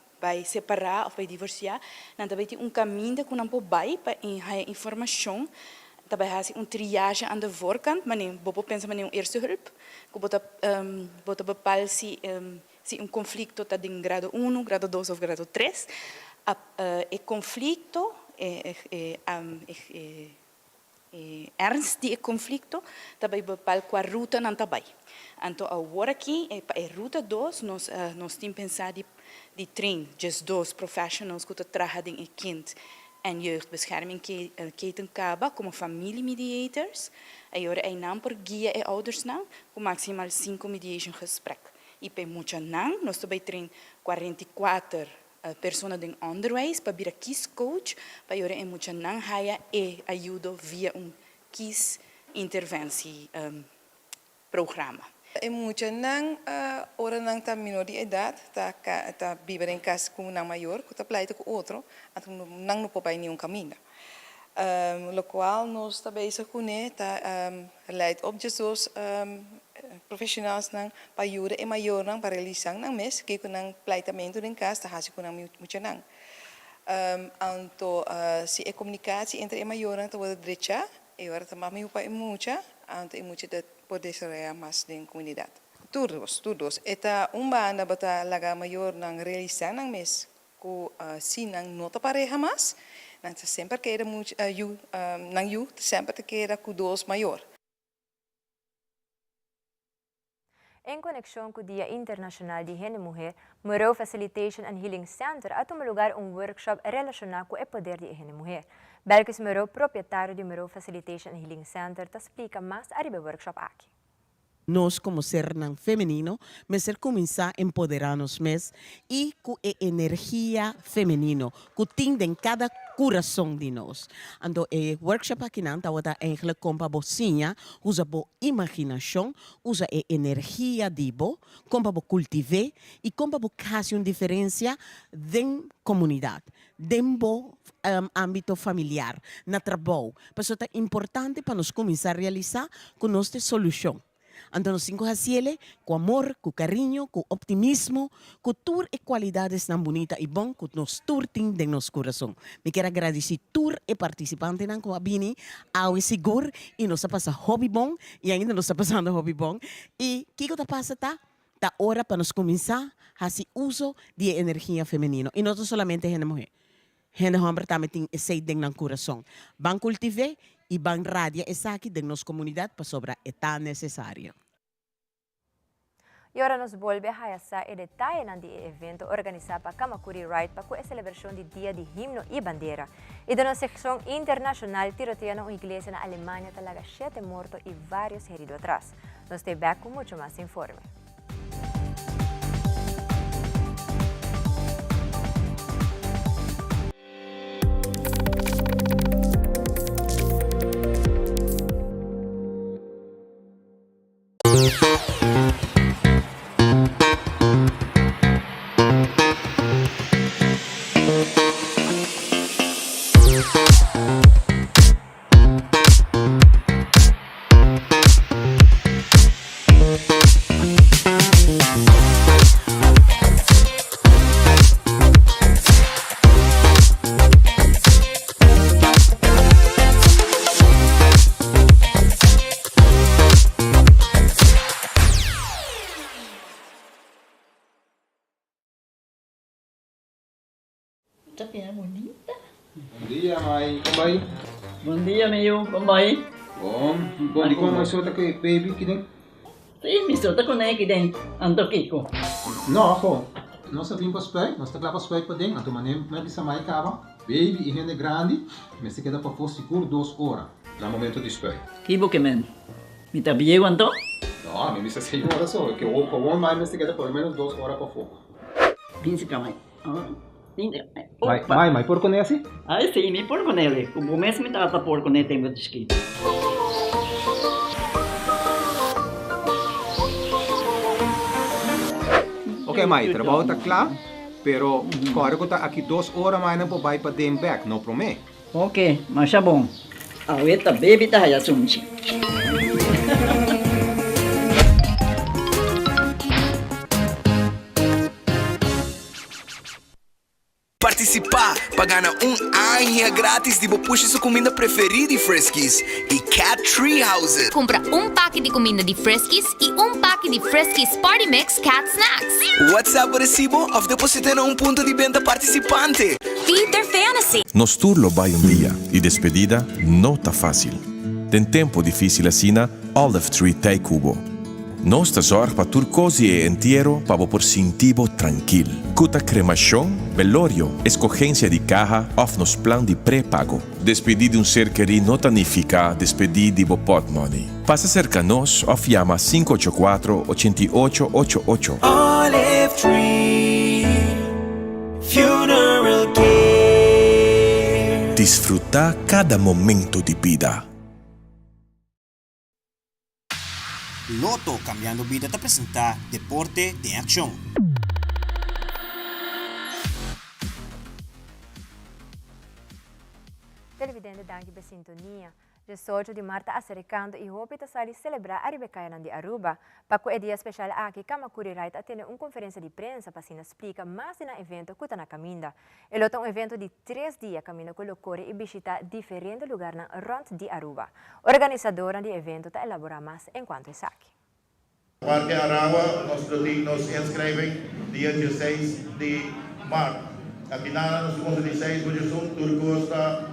separar ou para divorciar, não também tem caminho que não pode para informação, também há triagem aan de voorkant, mas nem bobo pensa mas nem eerste hulp, que bota bepal se conflito está de grado 1, grado 2 ou grado 3, o conflito ernst die conflito, também bepal qual ruta não também. Então agora aqui a ruta 2 nós temos pensado die train just dos professionals die tragen in kind en jeugdbescherming keten kaba como familiemediators. E ora een naam por guia e ouders na, com maximaal 5 mediation gesprek. E pe mucha nang, nós também train 44 personas de onderwijs, para vir kies coach, para ora en mucha nang haya e ajuda via kies interventie programa. E mucha nang ora nang ta menor de idade, ta viver em casa com nang maior, que ta pleita com outro, então nang não pode nenhum caminho. Lo qual nós também se conhece, leidt op Jesus profissionals nang para ajuda e maior nang para realizar nang mes, que com nang pleitamento em casa, ta hasi com nang mucha nang. Anto se é comunicação entre e maior nang ta word direita, e ora ta mami upa e mucha, anto e mucha de poder ser mais de comunidade. Todos. Eta banda bata laga maior nang realizar nang mes, ko si nang nota pareja mas, nang sempre queda muito nang sempre queda com dos maior. Em conexão com o Dia Internacional de Gênero e Mulher, Murrow Facilitation and Healing Center a tomar lugar workshop relacionado com o poder de gênero e mulher. Belkis Murrow, proprietário de Murrow Facilitation and Healing Center, te explica mais sobre o workshop aqui. Nós, como ser feminino, mas começar a empoderar-nos mesmo e com a energia feminina, que tem em cada coração de nós. Então, o workshop aqui não está eigenlijk com a bocinha, usa a imaginação, usa a energia de bo, com a cultivar e com a fazer uma diferença na comunidade, no âmbito familiar, no trabalho. Por isso é importante para nós começar a realizar com nossa solução. Então, nós temos que com amor, com carinho, com optimismo, com todas as qualidades tão bonitas e bom que nós temos em nosso coração. Me quero agradecer a todos os participantes que vêm ao seguro e nós estamos passando hobby bom e ainda nós estamos passando hobby bom. E o que está passando? Está hora para nós começar a fazer uso de energia feminina. E não somente a mulher. A mulher também tem esse dentro no coração. Vão cultivar e vão radiar essa aqui da nossa comunidade para sobrar é tão necessário. E agora nos volve a hayasa e detalhe ng evento organizado para Kamakuri Ride para a celebração do Dia de Himno e Bandeira. E da seção internacional, tiroteio na igreja na Alemanha talaga 7 mortos e vários heridos atrás. Nós temos back com muito mais informe. Bom dia, Mai. Como vai? Bom dia, meu. Como vai? Bom. Bom, di ko may suota kay baby kidin? Sim, me suota ko na kidin. Anto kiko. No, ako. Nós vim para o spray, nós estamos lá para o spray para dentro. Então, manem, mas bisa mai kaba. Baby e rende grande, mas se queda para for seguro 2 horas no momento de spray. Kibo que men. Me tá biego anto? No, me bisa 6 horas só, que o com mais mas se queda pelo menos 2 horas para fogo. Pinse kamay. Mai, por con esse? Ah, sim, me por con ele. Como mesmo me trata por con ele, tenho descrito. Ok, Mai, trabalho está claro, pero agora que está aqui 2 horas mais não pode para dem back, não promete? Ok, mas tá bom. A outra baby tá aí assunto. Participar para ganhar ano grátis de puxa sua comida preferida de Friskies e Cat Treehouse. Compra pack de comida de Friskies e pack de Friskies Party Mix Cat Snacks. WhatsApp recibo ou deposita em ponto de venda participante. Feed their fantasy. Nos turlo vai dia e despedida não tá fácil. Tem tempo difícil assim, Olive Tree Tay Cubo. Nós te zorg pa turcosi e entierro pa por sintivo tranquil. Cuta cremação, velorio, escogencia de caja of nos plan de pré-pago. Despedir de um ser querido não significa despedir de bo pot money. Passa cerca nos of llama 584-8888. Olive Tree Funeral Care. Desfrutar cada momento de vida. Loto Cambiando Vida te presenta Deporte de Acción. Televidente, danke per sintonia. 18 de março acercando e hope ta sali celebrar a Ribecaia de Aruba. Para o dia especial aqui, Kamakuri Right atende uma conferência de prensa para se explica mais na evento que está na caminda. Ele é um evento de 3 dias caminho com loucura e visitar diferentes lugares na rond de Aruba. Organizadora do evento está elaborar mais enquanto é aqui. Parque Arawa, nos inscrevem dia 16 de março. Aqui nos 16 de junho, Turcosta,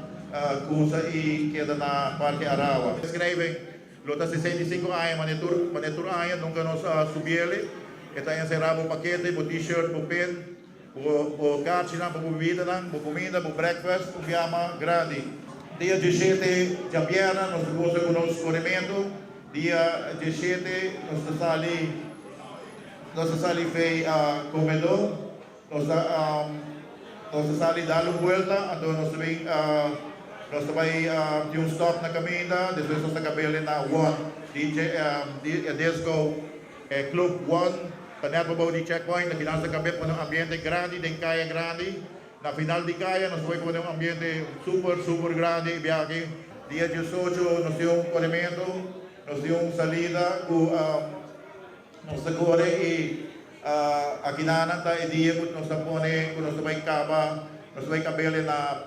Kusa e queda na Parque Arawa. Inscrevem, lota 65 anos, manetur anos, nunca nos subiele. Está encerrado o paquete, o t-shirt, o pen, o cartina, o bebida, o comida, o breakfast, o piama grande. Dia 17 de janeiro, nós gosta com o nosso corrimento. Dia 17, nós sali fei comedor, nós sali dar uma volta, então nós também ter stop na caminha, depois nós acabamos na One, Disco Club One, para não de checkpoint, na final nós acabamos com um ambiente grande, de caia grande, na final de caia nós vamos com um ambiente super grande, viagem. Dia 18 nós temos corrimento. Nós temos salida com nossa corre e aqui na dia que nós vai acabar, nós vai cabelo na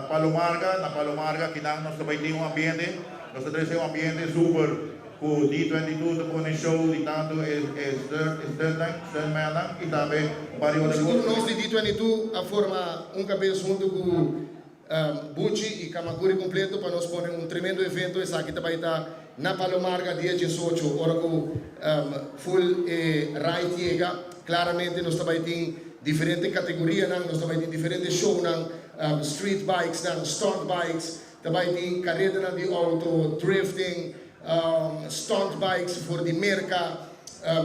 Palomarga, aqui nós vai ter um ambiente, nós temos um ambiente super com D22 de pone show de tanto Sternman e também vários outros. Nós de D22 a forma cabeça junto com Bucci e Kamakuri completo para nós pôr tremendo evento esse aqui também está na Palomarga dia 18 hora com full right chega claramente nós também tem diferentes categorias nós também tem diferentes shows street bikes stunt bikes também tem carreira de auto drifting stunt bikes for de merca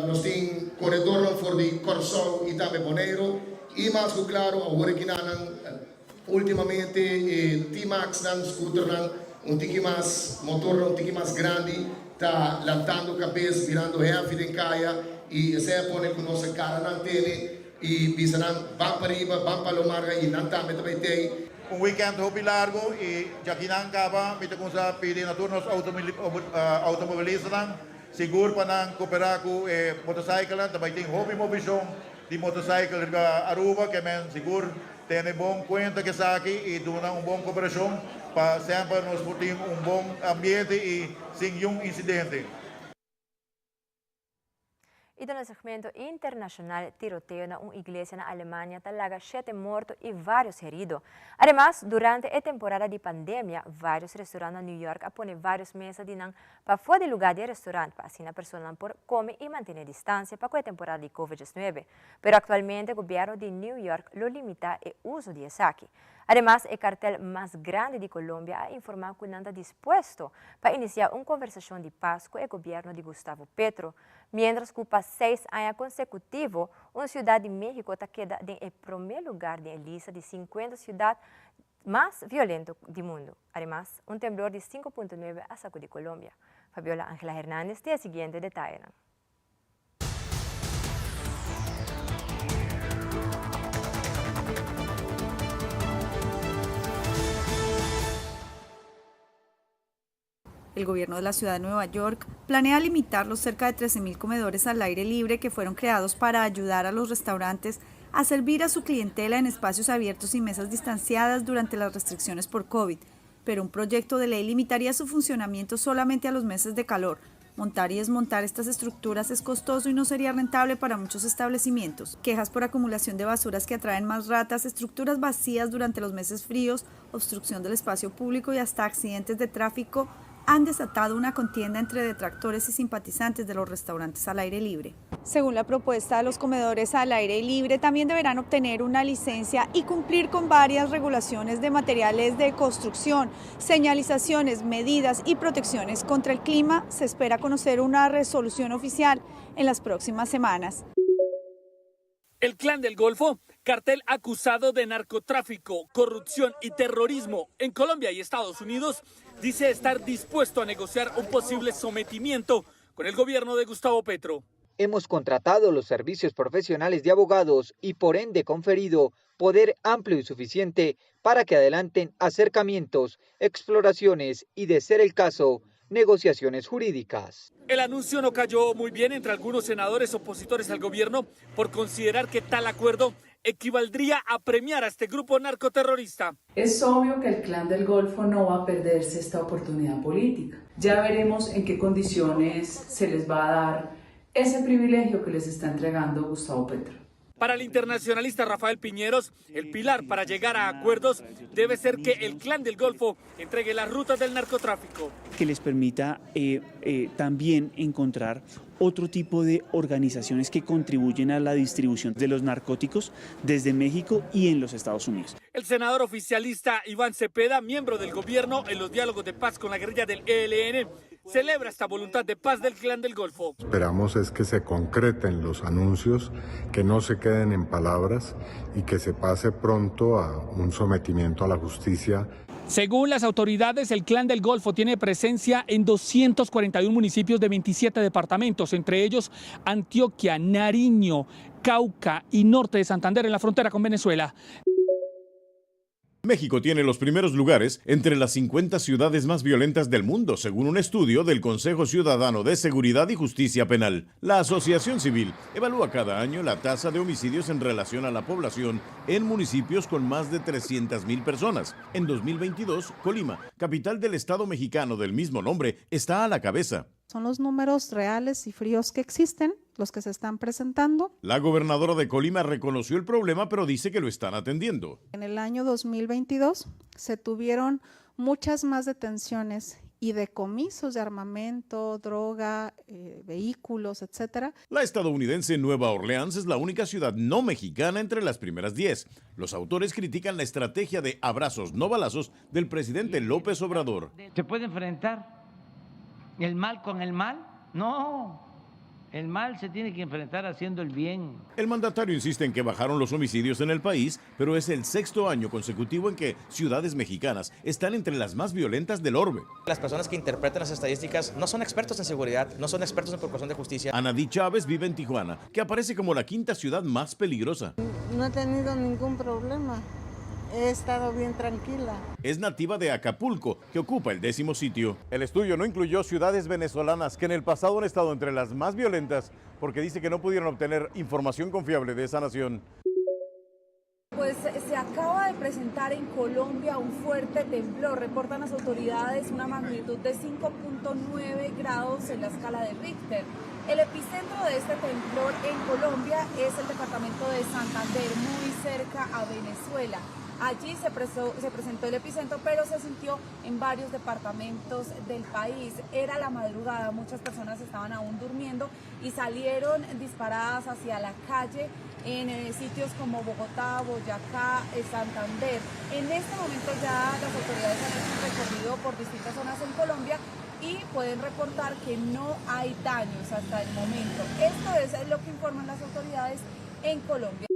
nós tem corredor for de Corso e também Boneiro e mais claro agora que ultimamente T-Max scooter tiki mais motor tiki mais grande tá levantando cabeça virando heavy de caia e essa põe com nossa cara na tele e bisarão vão para riba vão para o mar e não também tem weekend hopi largo e já que não acaba mita com sa pide na turnos automobilista seguro para cooperar com motorcycle também tem hobby mobilizão de motorcycle da Aruba que men seguro tem bom conta que está aqui e dona bom cooperação para sempre nós termos bom ambiente e sem nenhum incidente. E no segmento internacional, tiroteio na uma igreja na Alemanha talaga 7 mortos e vários heridos. Además, durante a temporada de pandemia, vários restaurantes em New York apone vários meses de não para fora de lugar de restaurante para assim a pessoa por comer e manter distância para a temporada de COVID-19. Pero atualmente o governo de New York lo limita o uso de sake. Además, el cartel más grande de Colombia ha informado que no está dispuesto para iniciar una conversación de paz con el gobierno de Gustavo Petro, mientras que por 6 años consecutivos, una ciudad de México está queda en el primer lugar de la lista de 50 ciudades más violentas del mundo. Además, un temblor de 5.9 ha sacudido Colombia. Fabiola Ángela Hernández tiene el siguiente detalle. El gobierno de la ciudad de Nueva York planea limitar los cerca de 13.000 comedores al aire libre que fueron creados para ayudar a los restaurantes a servir a su clientela en espacios abiertos y mesas distanciadas durante las restricciones por COVID. Pero un proyecto de ley limitaría su funcionamiento solamente a los meses de calor. Montar y desmontar estas estructuras es costoso y no sería rentable para muchos establecimientos. Quejas por acumulación de basuras que atraen más ratas, estructuras vacías durante los meses fríos, obstrucción del espacio público y hasta accidentes de tráfico han desatado una contienda entre detractores y simpatizantes de los restaurantes al aire libre. Según la propuesta, los comedores al aire libre también deberán obtener una licencia y cumplir con varias regulaciones de materiales de construcción, señalizaciones, medidas y protecciones contra el clima. Se espera conocer una resolución oficial en las próximas semanas. El Clan del Golfo, cartel acusado de narcotráfico, corrupción y terrorismo en Colombia y Estados Unidos, dice estar dispuesto a negociar un posible sometimiento con el gobierno de Gustavo Petro. Hemos contratado los servicios profesionales de abogados y por ende conferido poder amplio y suficiente para que adelanten acercamientos, exploraciones y, de ser el caso, negociaciones jurídicas. El anuncio no cayó muy bien entre algunos senadores opositores al gobierno por considerar que tal acuerdo equivaldría a premiar a este grupo narcoterrorista. Es obvio que el Clan del Golfo no va a perderse esta oportunidad política. Ya veremos en qué condiciones se les va a dar ese privilegio que les está entregando Gustavo Petro. Para el internacionalista Rafael Piñeros, el pilar para llegar a acuerdos debe ser que el Clan del Golfo entregue las rutas del narcotráfico. Que les permita también encontrar otro tipo de organizaciones que contribuyen a la distribución de los narcóticos desde México y en los Estados Unidos. El senador oficialista Iván Cepeda, miembro del gobierno en los diálogos de paz con la guerrilla del ELN, celebra esta voluntad de paz del Clan del Golfo. Esperamos es que se concreten los anuncios, que no se queden en palabras y que se pase pronto a un sometimiento a la justicia. Según las autoridades, el Clan del Golfo tiene presencia en 241 municipios de 27 departamentos, entre ellos Antioquia, Nariño, Cauca y norte de Santander en la frontera con Venezuela. México tiene los primeros lugares entre las 50 ciudades más violentas del mundo, según un estudio del Consejo Ciudadano de Seguridad y Justicia Penal. La Asociación Civil evalúa cada año la tasa de homicidios en relación a la población en municipios con más de 300,000 personas. En 2022, Colima, capital del estado mexicano del mismo nombre, está a la cabeza. Son los números reales y fríos que existen, los que se están presentando. La gobernadora de Colima reconoció el problema, pero dice que lo están atendiendo. En el año 2022 se tuvieron muchas más detenciones y decomisos de armamento, droga, vehículos, etcétera. La estadounidense Nueva Orleans es la única ciudad no mexicana entre las primeras 10. Los autores critican la estrategia de abrazos, no balazos del presidente López Obrador. ¿Se puede enfrentar el mal con el mal? No. El mal se tiene que enfrentar haciendo el bien. El mandatario insiste en que bajaron los homicidios en el país, pero es el 6º año consecutivo en que ciudades mexicanas están entre las más violentas del orbe. Las personas que interpretan las estadísticas no son expertos en seguridad, no son expertos en procuración de justicia. Anadí Chávez vive en Tijuana, que aparece como la 5ª ciudad más peligrosa. No he tenido ningún problema. He estado bien tranquila. Es nativa de Acapulco, que ocupa el 10º sitio. El estudio no incluyó ciudades venezolanas que en el pasado han estado entre las más violentas porque dice que no pudieron obtener información confiable de esa nación. Pues se acaba de presentar en Colombia un fuerte temblor. Reportan las autoridades una magnitud de 5.9 grados en la escala de Richter. El epicentro de este temblor en Colombia es el departamento de Santander, muy cerca a Venezuela. Allí se presentó el epicentro, pero se sintió en varios departamentos del país. Era la madrugada, muchas personas estaban aún durmiendo y salieron disparadas hacia la calle en sitios como Bogotá, Boyacá, Santander. En este momento ya las autoridades han hecho un recorrido por distintas zonas en Colombia y pueden reportar que no hay daños hasta el momento. Esto es lo que informan las autoridades en Colombia.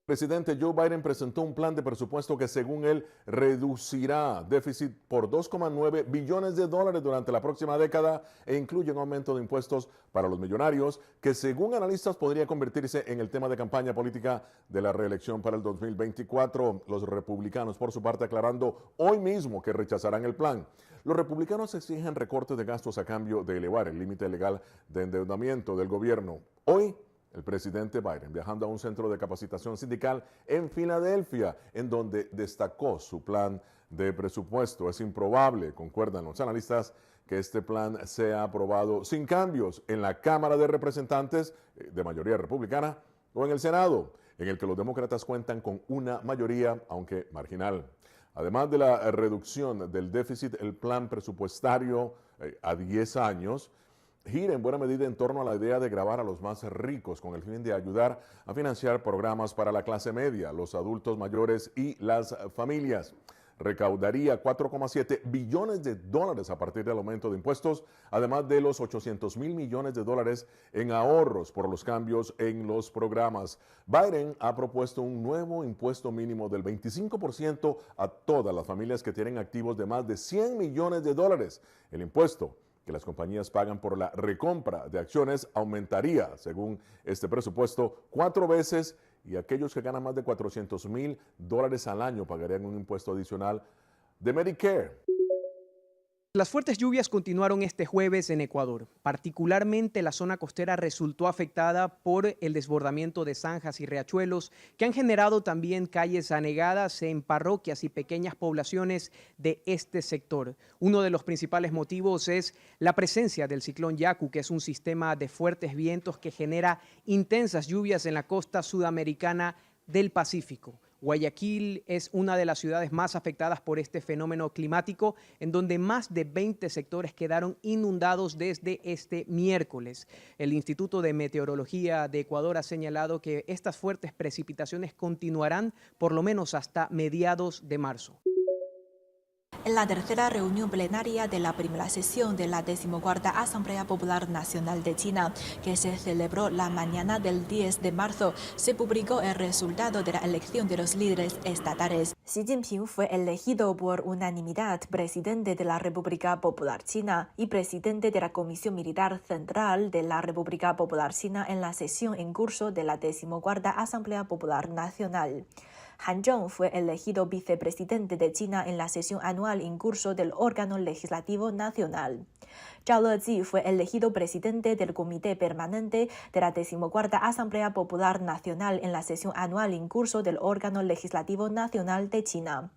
El presidente Joe Biden presentó un plan de presupuesto que, según él, reducirá déficit por $2,9 billones durante la próxima década e incluye un aumento de impuestos para los millonarios que, según analistas, podría convertirse en el tema de campaña política de la reelección para el 2024. Los republicanos, por su parte, aclarando hoy mismo que rechazarán el plan. Los republicanos exigen recortes de gastos a cambio de elevar el límite legal de endeudamiento del gobierno. Hoy, el presidente Biden viajando a un centro de capacitación sindical en Filadelfia, en donde destacó su plan de presupuesto. Es improbable, concuerdan los analistas, que este plan sea aprobado sin cambios en la Cámara de Representantes de mayoría republicana o en el Senado, en el que los demócratas cuentan con una mayoría, aunque marginal. Además de la reducción del déficit, el plan presupuestario a 10 años gira en buena medida en torno a la idea de gravar a los más ricos con el fin de ayudar a financiar programas para la clase media, los adultos mayores y las familias. Recaudaría 4,7 billones de dólares a partir del aumento de impuestos, además de los 800 mil millones de dólares en ahorros por los cambios en los programas. Biden ha propuesto un nuevo impuesto mínimo del 25% a todas las familias que tienen activos de más de 100 millones de dólares. El impuesto que las compañías pagan por la recompra de acciones aumentaría, según este presupuesto, 4 veces, y aquellos que ganan más de 400 mil dólares al año pagarían un impuesto adicional de Medicare. Las fuertes lluvias continuaron este jueves en Ecuador. Particularmente la zona costera resultó afectada por el desbordamiento de zanjas y riachuelos que han generado también calles anegadas en parroquias y pequeñas poblaciones de este sector. Uno de los principales motivos es la presencia del ciclón Yaku, que es un sistema de fuertes vientos que genera intensas lluvias en la costa sudamericana del Pacífico. Guayaquil es una de las ciudades más afectadas por este fenómeno climático, en donde más de 20 sectores quedaron inundados desde este miércoles. El Instituto de Meteorología de Ecuador ha señalado que estas fuertes precipitaciones continuarán por lo menos hasta mediados de marzo. En la tercera reunión plenaria de la primera sesión de la 14ª Asamblea Popular Nacional de China, que se celebró la mañana del 10 de marzo, se publicó el resultado de la elección de los líderes estatales. Xi Jinping fue elegido por unanimidad presidente de la República Popular China y presidente de la Comisión Militar Central de la República Popular China en la sesión en curso de la 14ª Asamblea Popular Nacional. Han Zheng fue elegido vicepresidente de China en la sesión anual en curso del órgano legislativo nacional. Zhao Leji fue elegido presidente del Comité Permanente de la 14ª Asamblea Popular Nacional en la sesión anual en curso del órgano legislativo nacional de China.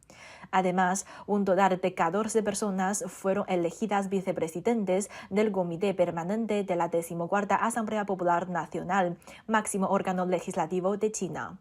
Además, un total de 14 personas fueron elegidas vicepresidentes del Comité Permanente de la 14ª Asamblea Popular Nacional, máximo órgano legislativo de China.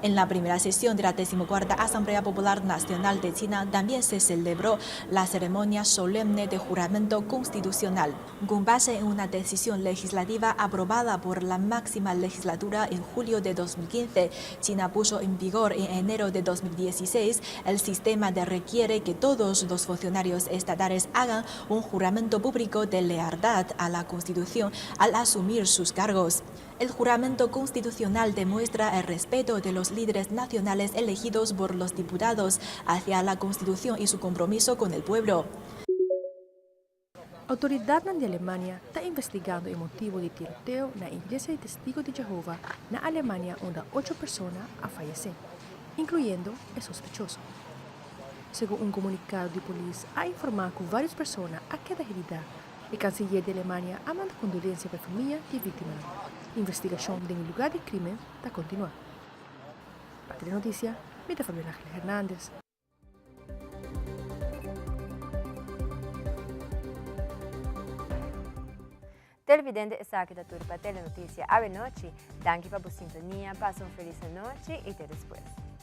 En la primera sesión de la 14ª Asamblea Popular Nacional de China también se celebró la ceremonia solemne de juramento constitucional. Con base en una decisión legislativa aprobada por la máxima legislatura en julio de 2015, China puso en vigor en enero de 2016 el sistema que requiere que todos los funcionarios estatales hagan un juramento público de lealtad a la Constitución al asumir sus cargos. El juramento constitucional demuestra el respeto de los líderes nacionales elegidos por los diputados hacia la Constitución y su compromiso con el pueblo. Autoridades de Alemania están investigando el motivo de tiroteo en la iglesia de Testigos de Jehová en Alemania, donde 8 personas han fallecido, incluyendo el sospechoso. Según un comunicado de policía, ha informado que varias personas han quedado heridas. El canciller de Alemania ha mandado condolencias a la familia de víctimas. La investigación del lugar del crimen está continuando. Para la noticia, me da Fabián Ángel Hernández. Televidente, essa aqui da Turpa Telenotícia. Ave noite. Danke para a sintonia. Passa uma feliz noite e até depois.